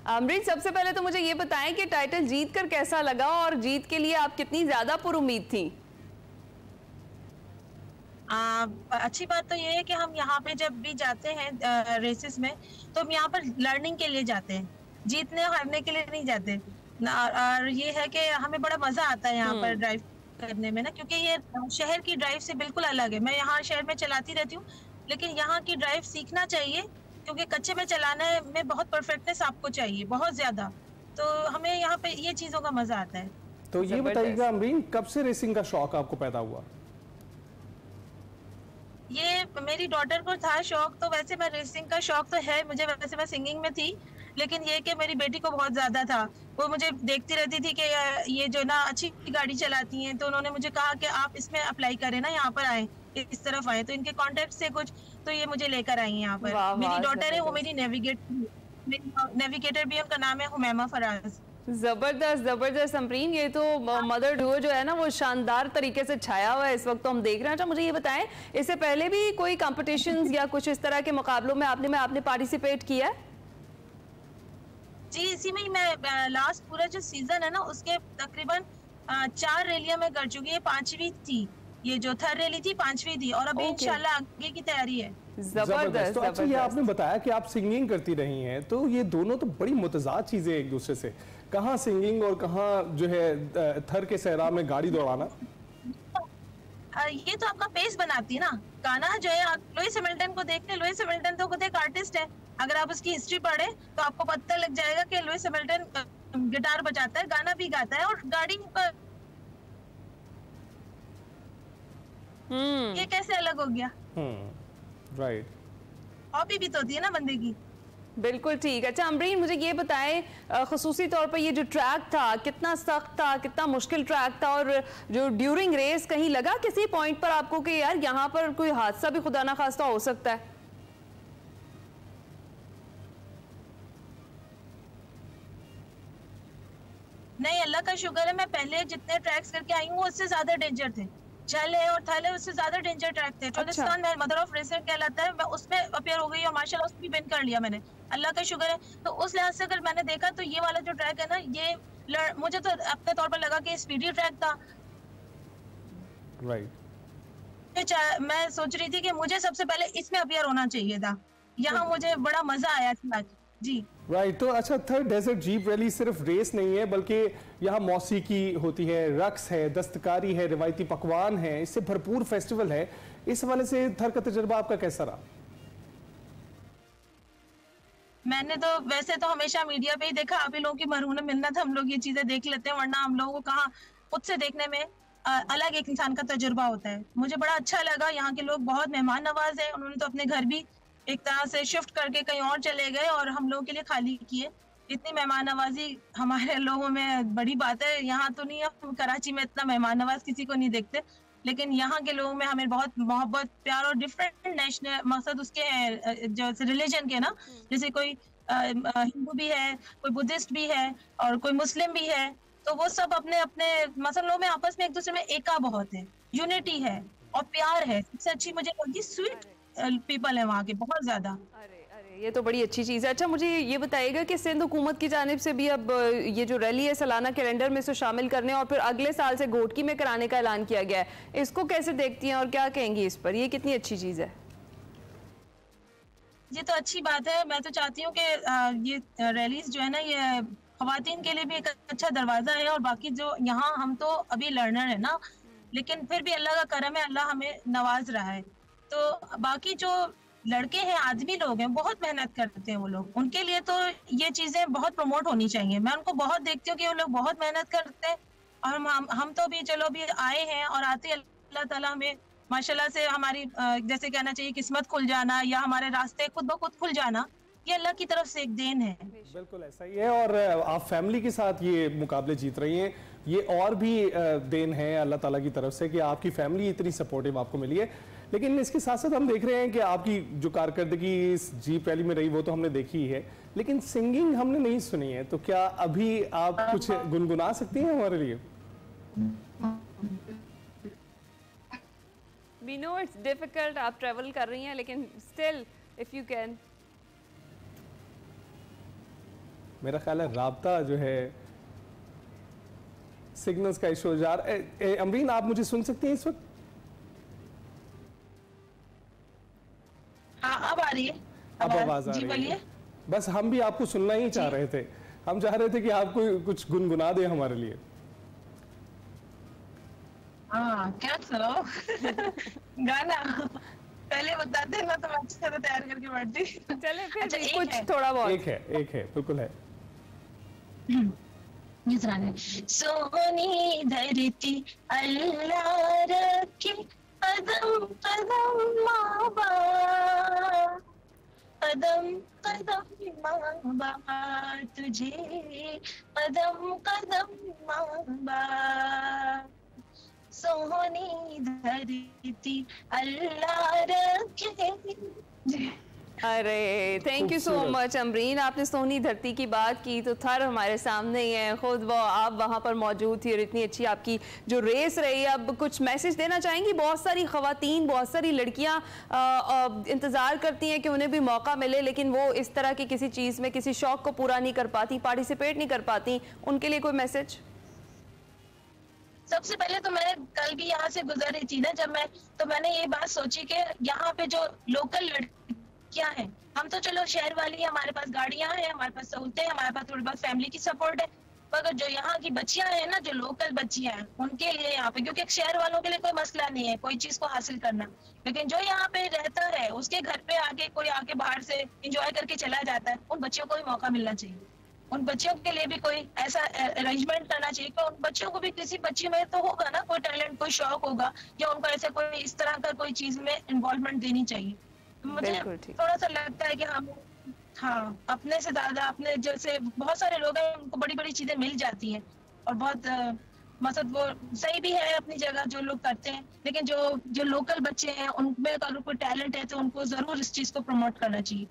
अमरीन, सबसे पहले तो मुझे ये बताएं कि टाइटल जीत कर कैसा लगा और जीत के लिए आप कितनी ज्यादा पुरुम्मीद थी? अच्छी बात तो ये है कि हम यहाँ पे जब भी जाते हैं रेसेस में, तो हम यहाँ पर लर्निंग के लिए जाते हैं, जीतने हारने के लिए नहीं जाते। और ये है कि हमें बड़ा मजा आता है यहाँ पर ड्राइव करने में ना, क्योंकि ये शहर की ड्राइव से बिल्कुल अलग है। मैं यहाँ शहर में चलाती रहती हूँ, लेकिन यहाँ की ड्राइव सीखना चाहिए, क्योंकि कच्चे में चलाने में बहुत परफेक्टनेस आपको चाहिए, बहुत ज्यादा। तो हमें यहाँ पे ये चीजों का मजा आता है। तो ये बताइएगा अमरीन, कब से रेसिंग का शौक आपको पैदा हुआ? ये मेरी डॉटर को था शौक, तो वैसे मैं रेसिंग का शौक तो है मुझे, वैसे मैं सिंगिंग में थी, लेकिन ये कि मेरी बेटी को बहुत ज्यादा था। वो मुझे देखती रहती थी कि ये जो ना अच्छी गाड़ी चलाती हैं, तो उन्होंने मुझे कहा कि आप इसमें अप्लाई करें ना, यहाँ पर आए, इस तरफ आए। तो इनके कॉन्टेक्ट से कुछ, तो ये मुझे लेकर आई यहाँ पर। मेरी डॉटर है, वो मेरी नेविगेटर भी, उनका नाम है हुमैमा फराज। जबरदस्त जबरदस्त अमरीन, ये तो मदर डुओ जो है ना वो शानदार तरीके से छाया हुआ है इस वक्त तो हम देख रहे हैं। अच्छा मुझे ये बताएं, इससे पहले भी कोई कॉम्पिटिशन्स या कुछ इस तरह के मुकाबलों में आपने पार्टिसिपेट किया है? जी, इसी में ही मैं लास्ट पूरा जो सीजन है ना, उसके तकरीबन 4 रैलियां मैं कर चुकी है, 5वीं थी। ये जो थर्ड रैली थी 5वीं थी, और अभी इंशाल्लाह आगे की तैयारी है। जबरदस्त। तो अच्छा, ये आपने बताया कि आप सिंगिंग करती रही हैं, तो ये दोनों तो बड़ी मुतजाद चीजें एक दूसरे से। कहाँ सिंगिंग और कहाँ जो है थर के सहरा में गाड़ी दौड़ाना? ये तो आपका पेस बनाती है ना। गाना जो है, लुइस हैमिल्टन को देख ले, लुइस हैमिल्टन तो खुद एक आर्टिस्ट है। अगर आप उसकी हिस्ट्री पढ़े तो आपको पता लग जाएगा कि लुइस हैमिल्टन गिटार बजाता है, गाना भी गाता है, और गाड़ी पर ये कैसे अलग हो गया? राइट, हॉबी भी तो होती है ना बंदे की। बिल्कुल ठीक। अच्छा अमरीन, मुझे ये बताएं खुसूसी तौर पर ये जो ट्रैक था कितना सख्त था, कितना मुश्किल ट्रैक था, और जो ड्यूरिंग रेस कहीं लगा किसी पॉइंट पर आपको कि यार यहाँ पर कोई हादसा भी खुदा ना खास्ता हो सकता है? नहीं, अल्लाह का शुक्र है, मैं पहले जितने ट्रैक्स करके आई हूँ उससे ज्यादा डेंजर थे। झले और थले उससे ज्यादा डेंजर ट्रैक थे। चोलिस्तान में मदर ऑफ रेसर कहलाता है, मैं उसमें अपियर हो गई और माशाल्लाह उसमें भी विन कर लिया मैंने, अल्लाह का शुक्र है। तो उस लिहाज से अगर मैंने देखा तो ये वाला जो ट्रैक है ना, ये मुझे तो अपने तौर पर लगा कि स्पीडी ट्रैक था। राइट। मैं सोच रही थी कि मुझे सबसे पहले इसमें अपियर होना चाहिए था। यहाँ मुझे बड़ा मजा आया था जी। राइट तो अच्छा, थर्ड डेजर्ट जीप रैली सिर्फ रेस नहीं है, बल्कि यहाँ मौसीकी होती है, रक्स है, दस्तकारी है, रिवायती पकवान है, इससे भरपूर फेस्टिवल है। इस हवाले से थर का तजुर्बा आपका कैसा रहा? मैंने तो वैसे तो हमेशा मीडिया पे ही देखा, अभी लोगों की मरहून मिन्नत हम लोग ये चीजें देख लेते हैं, वरना हम लोगों को कहाँ खुद से देखने में अलग एक इंसान का तजुर्बा होता है। मुझे बड़ा अच्छा लगा, यहाँ के लोग बहुत मेहमान नवाज है। उन्होंने तो अपने घर भी एक तरह से शिफ्ट करके कहीं और चले गए और हम लोगों के लिए खाली किए। इतनी मेहमान नवाजी हमारे लोगों में बड़ी बात है। यहाँ तो नहीं, हम कराची में इतना मेहमान नवाज किसी को नहीं देखते, लेकिन यहाँ के लोगों में हमें बहुत मोहब्बत, प्यार और डिफरेंट नेशनल मकसद उसके हैं, जैसे रिलीजन के ना, जैसे कोई हिंदू भी है, कोई बुद्धिस्ट भी है और कोई मुस्लिम भी है। तो वो सब अपने अपने मसलों में आपस में एक दूसरे में एका बहुत है, यूनिटी है और प्यार है। सबसे अच्छी मुझे लगी स्वीट पीपल है वहाँ के, बहुत ज्यादा। अरे अरे, ये तो बड़ी अच्छी चीज़ है। अच्छा मुझे ये बताइएगा कि सिंध हुकूमत की जानिब से भी अब ये जो रैली है सालाना कैलेंडर में से शामिल करने और फिर अगले साल से घोटकी में कराने का ऐलान किया गया है, इसको कैसे देखती हैं और क्या कहेंगी इस पर? ये कितनी अच्छी चीज़ है? ये तो अच्छी बात है। मैं तो चाहती हूँ कि ये रैलीज जो है ना, ये खवातीन के लिए भी एक अच्छा दरवाजा है। और बाकी जो यहाँ हम तो अभी लर्नर है ना, लेकिन फिर भी अल्लाह का करम है, अल्लाह हमें नवाज रहा है। तो बाकी जो लड़के हैं, आदमी लोग हैं, बहुत मेहनत करते हैं वो लोग, उनके लिए तो ये चीजें बहुत प्रमोट होनी चाहिए। मैं उनको बहुत देखती हूँ कि वो लोग बहुत मेहनत करते हैं। और हम तो भी चलो भी आए हैं, और आते अल्लाह ताला हमें माशाल्लाह से हमारी जैसे कहना चाहिए किस्मत खुल जाना, या हमारे रास्ते खुद ब खुद खुल जाना, ये अल्लाह की तरफ से एक देन है। बिल्कुल ऐसा ही है। और आप फैमिली के साथ ये मुकाबले जीत रही हैं, ये और भी देन है अल्लाह ताला की तरफ से कि आपकी फैमिली इतनी सपोर्टिव आपको मिली है। लेकिन इसके साथ साथ हम देख रहे हैं कि आपकी जो कारकर्दगी इस जीप रैली में रही वो तो हमने देखी है, लेकिन सिंगिंग हमने नहीं सुनी है। तो क्या अभी आप कुछ गुनगुना सकती हैं हमारे लिए? We know it's difficult, आप ट्रेवल कर रही हैं, लेकिन स्टिल इफ यू कैन। मेरा ख्याल है राब्ता जो है सिग्नल्स का इशू जा रहा है। अमरीन, आप मुझे सुन सकती हैं इस वक्त? हाँ, अब आ रही है। अब आवाज आ जी रही बोलिए। है। बस हम भी आपको सुनना ही चाह रहे थे। हम चाह रहे थे कि आप कोई कुछ गुनगुना दे हमारे लिए। हाँ, क्या सुनाओ? गाना पहले बताते ना तो मैं अच्छे से तैयार करके बैठती। चले फिर अच्छा, भी एक कुछ है। थोड़ा बहुत। एक है, बिल्कुल है। सोनी धरती अल्लाह रखे कदम कदम माँ बाप, कदम कदम माँ बाप तुझे, कदम कदम माँ बाप, सोनी धरती अल्लाह रखे। अरे थैंक यू सो खूबसूरत। मच अमरीन, आपने सोनी धरती की बात की तो थर हमारे सामने ही है, खुद वो आप वहाँ पर मौजूद थी और इतनी अच्छी आपकी जो रेस रही। अब कुछ मैसेज देना चाहेंगी? बहुत सारी ख़वातीन, बहुत सारी लड़कियाँ इंतज़ार करती हैं कि उन्हें भी मौका मिले, लेकिन वो इस तरह की किसी चीज़ में किसी शौक़ को पूरा नहीं कर पाती, पार्टिसिपेट नहीं कर पाती, उनके लिए कोई मैसेज? सबसे पहले तो मैं कल भी यहाँ से गुजर रही थी ना जब मैंने ये बात सोची कि यहाँ पे जो लोकल लड़कियां हैं, हम तो चलो शहर वाली हैं, हमारे पास गाड़ियां हैं, हमारे पास सहूलतें हैं, हमारे पास थोड़ी बहुत फैमिली की सपोर्ट है, मगर जो यहाँ की बच्चियां हैं ना, जो लोकल बच्चियां हैं, उनके लिए यहाँ पे, क्योंकि शहर वालों के लिए कोई मसला नहीं है कोई चीज को हासिल करना, लेकिन जो यहाँ पे रहता है उसके घर पे आके कोई आके बाहर से इंजॉय करके चला जाता है, उन बच्चों को भी मौका मिलना चाहिए। उन बच्चों के लिए भी कोई ऐसा अरेंजमेंट करना चाहिए कि उन बच्चों को भी, किसी बच्ची में तो होगा ना कोई टैलेंट, कोई शौक होगा, या उनको ऐसा कोई इस तरह का कोई चीज में इन्वॉल्वमेंट देनी चाहिए। मुझे बिल्कुल ठीक। थोड़ा सा लगता है कि हम, हाँ, अपने से ज्यादा अपने जैसे बहुत सारे लोग हैं उनको बड़ी बड़ी चीजें मिल जाती हैं और बहुत मतलब वो सही भी है अपनी जगह जो लोग करते हैं, लेकिन जो लोकल बच्चे हैं उनमें अगर कोई टैलेंट है तो उनको जरूर इस चीज को प्रमोट करना चाहिए।